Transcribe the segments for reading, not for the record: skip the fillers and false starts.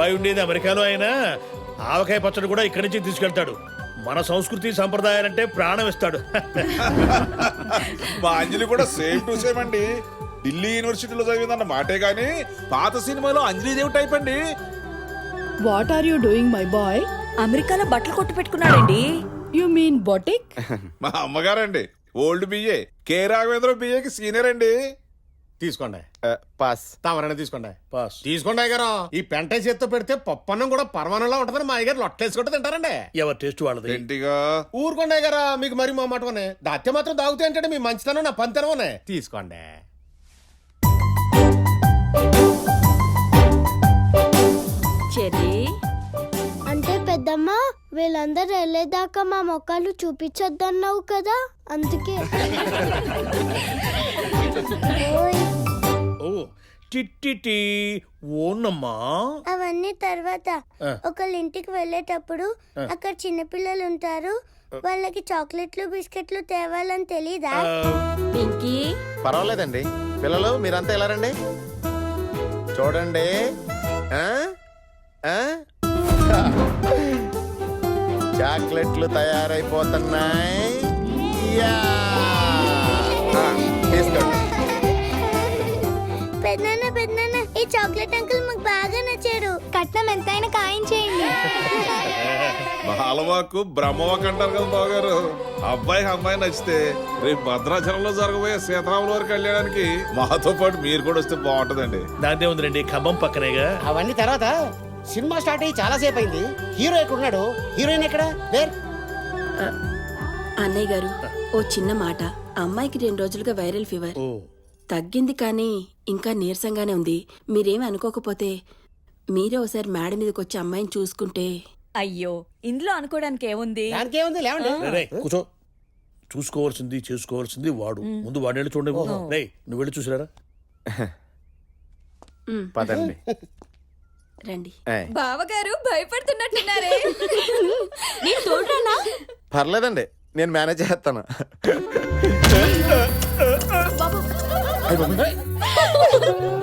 అబ్బాయి ఉండేది అమెరికాలో అయినా ఆవకాయ పచ్చడి కూడా ఇక్కడి నుంచి తీసుకెళ్తాడు. మన సంస్కృతి సంప్రదాయాలంటే ప్రాణం ఇస్తాడు. మా అంజలి కూడా సేమ్ టు సేమ్ అండి. ఢిల్లీ యూనివర్సిటీలో చదివిందన్న మాటే గాని పాత సినిమాలో అంజలిదేవి టైప్ అండి. What are you doing my boy? అమెరికాలో బట్టలు కొట్టు పెట్టుకున్నాడండి. You mean boutique? మా అమ్మగారండి ఓల్డ్ బిఏ, కే రాఘవేంద్ర బిఏకి సీనియర్ అండి. తీసుకోండి. పాస్. తమరైనా తీసుకోండి. పాస్. తీసుకోండి అయ్యగారు. ఈ పెంట చేత్తో పెడితే పప్పన్నం కూడా పరమానంలా ఉంటదని మా అయ్యగారు లొట్టేసుకుంటే తింటారండి. ఎవరి టేస్ట్ వాళ్ళది. ఏంటిగా ఊరుకోండి అయ్యగారా, మీకు మరి మా మాటనే దాత్య మాత్రం తాగుతాయి అంటే మీ మంచితనం నా పంతనమనే. తీసుకోండి. చెర్రీ అంటే పెద్దమ్మ వీళ్ళందరూ వెళ్ళేదాకా మా మొక్కలు చూపించొద్దన్నావు కదా, అందుకే. ఓయ్. ఓ టిట్టి ఓనమ్మా. అవన్నీ తర్వాత ఒకళ్ళ ఇంటికి వెళ్ళేటప్పుడు అక్కడ చిన్నపిల్లలు ఉంటారు, వాళ్ళకి చాక్లెట్లు బిస్కెట్లు తేవాలని తెలీదా? పింకీ పర్వాలేదండి పిల్లలు, మీరంతా ఎలా రండి చూడండి. ఆ? ఆ? చాక్లెట్లు తయారైపోతున్నాయి. యా! ఆ, తీసుకోండి. పెద్దనాన్న పెద్దనాన్న ఈ చాక్లెట్ అంకుల్ మాకు బాగా నచ్చాడు, కట్నం ఎంతైనా ఖాయం చేయండి. బాలవాకు బ్రహ్మవాక్ అంటారు కదా బావగారు. అబ్బాయికి అమ్మాయి నచ్చితే రేపు భద్రాచలంలో జరగబోయే సీతారాముల వారి కళ్యాణానికి మాతో పాటు మీరు కూడా వస్తే బాగుంటదండి. దాంతే ఉందిలేండి, ఖమ్మం పక్కనేగా. అవన్నీ తర్వాత సినిమా స్టార్ట్ అయ్యి చాలా సేపు అయింది. హీరో ఎక్కడున్నాడు? హీరోయిన్ ఎక్కడ? అన్నయ్య గారు ఓ చిన్న మాట. అమ్మాయికి 2 రోజులుగా వైరల్ ఫీవర్ ఓ తగ్గింది, కానీ ఇంకా నీరసంగానే ఉంది. మీరేమి అనుకోకపోతే మీరే ఒకసారి మేడ మీదకి వచ్చి అమ్మాయిని చూసుకుంటే. అయ్యో ఇందులో అనుకోవడానికి ఏముంది? దానికి ఏముంది, లేవండి. రేయ్, కూర్చో. చూసుకోవాల్సింది చేసుకోవాల్సింది వాడు. ముందు వాడేళ్ళు చూడండి. రేయ్ నువ్వు వెళ్ళి చూసిరారా. పదండి. రండి. ఏయ్, బావగారు భయపడుతున్నట్టున్నారే. నేను తోడురానా? పర్లేదండి, నేను మేనేజ్ చేస్తాను.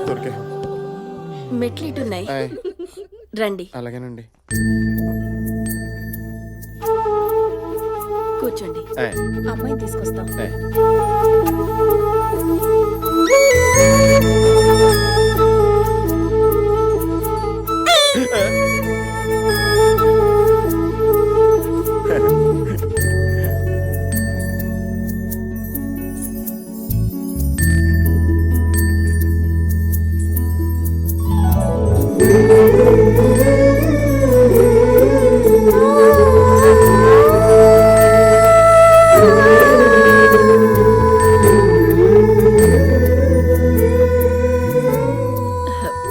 దొరికే. మెట్లు ఇటున్నాయి, ఏయ్, రండి. అలాగేనండి. కూర్చోండి. ఏయ్, అమ్మాయిని తీసుకొస్తాం. ఏయ్.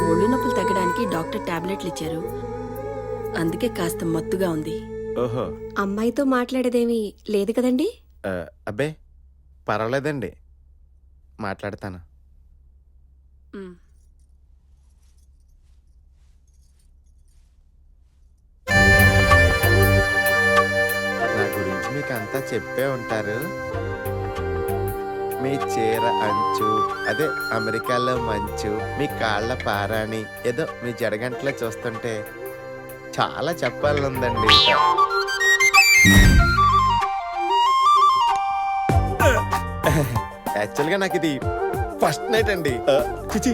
ఒళ్ళు నొప్పులు తగ్గడానికి డాక్టర్ టాబ్లెట్లు ఇచ్చారు, అందుకే కాస్త మత్తుగా ఉంది. ఓహో, అమ్మాయితో మాట్లాడేదేమీ లేదు కదండి? అబ్బే పర్వాలేదండి, మాట్లాడతాను. ఉమ్. నా గురించి మీకు అంతా చెప్పే ఉంటారు. మీ చీర అంచు, అదే అమెరికాలో మంచు, మీ కాళ్ళ పారాణి, ఏదో మీ జడగంటలో చూస్తుంటే చాలా చెప్పాలనుందండి. యాక్చువల్గా నాకు ఇది ఫస్ట్ నైట్ అండి. చిచి,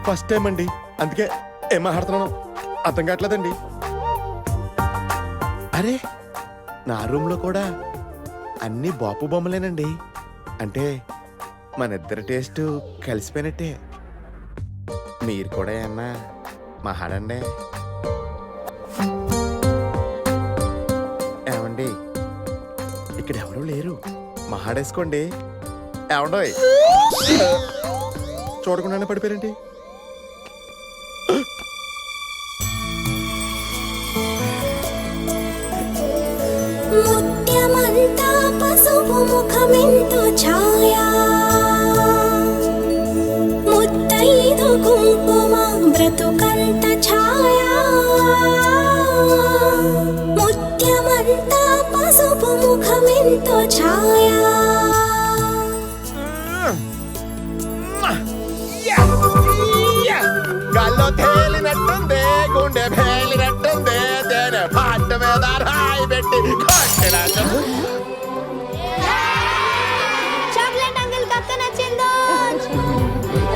ఫస్ట్ టైం అండి, అందుకే ఏం మాట్లాడుతున్నాను అర్థం కావట్లేదండి. అరే, నా రూమ్ లో కూడా అన్ని బాపు బొమ్మలేనండి. అంటే మన ఇద్దరి టేస్ట్ కలిసిపోయినట్టే. మీరు కూడా ఏమన్నా మహాడండి. ఏమండి, ఇక్కడ ఎవరూ లేరు, మహాడేసుకోండి. ఏమండోయ్, చూడకుండానే పడిపోయారండి. ముత్యమంతా పసుపు ముఖమెంతో ఛాయా, ముత్తైదు కుంకుమ బ్రతుకంత ఛాయా, ముత్యమంతా పసుపు ముఖమెంతో ఛాయా. గాల్లో తేలిన తగిలినట్టుంది గుండె పేలినట్టుంది తేనె పాట మీద రాయి పెట్టి కొట్టినట్టు